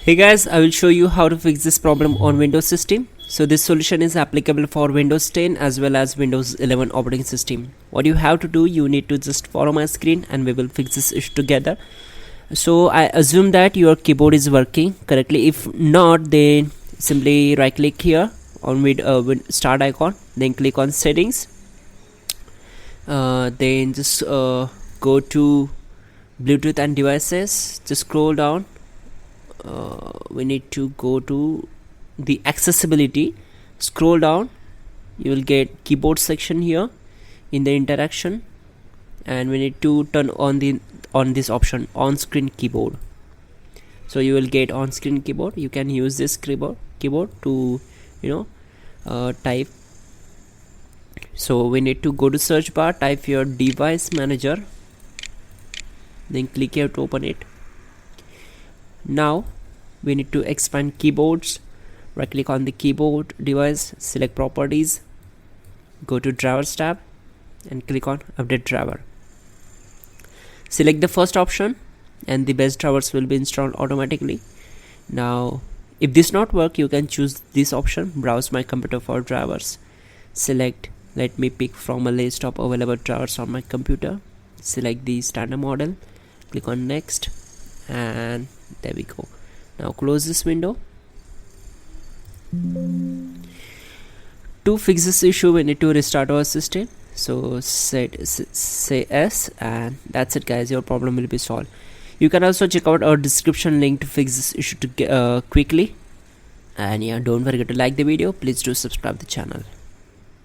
Hey guys, I will show you how to fix this problem on Windows system. So this solution is applicable for Windows 10 as well as Windows 11 operating system. What you have to do, you need to just follow my screen and we will fix this issue together. So I assume that your keyboard is working correctly. If not, then simply right click here on with start icon, then click on settings, then just go to Bluetooth and devices, just scroll down. We need to go to the accessibility, scroll down, you will get keyboard section here in the interaction, and we need to turn on this option, on screen keyboard. So you will get on screen keyboard. You can use this keyboard to type. So we need to go to search bar, type your device manager, then click here to open it. Now we need to expand keyboards. Right click on the keyboard device, select properties, go to drivers tab and click on update driver. Select the first option and the best drivers will be installed automatically. Now if this not work, you can choose this option, browse my computer for drivers. Select, let me pick from a list of available drivers on my computer. Select the standard model, click on next, and there we go. Now close this window. To fix this issue, we need to restart our system. So say yes, and that's it guys, your problem will be solved. You can also check out our description link to fix this issue quickly. And yeah, don't forget to like the video. Please do subscribe the channel.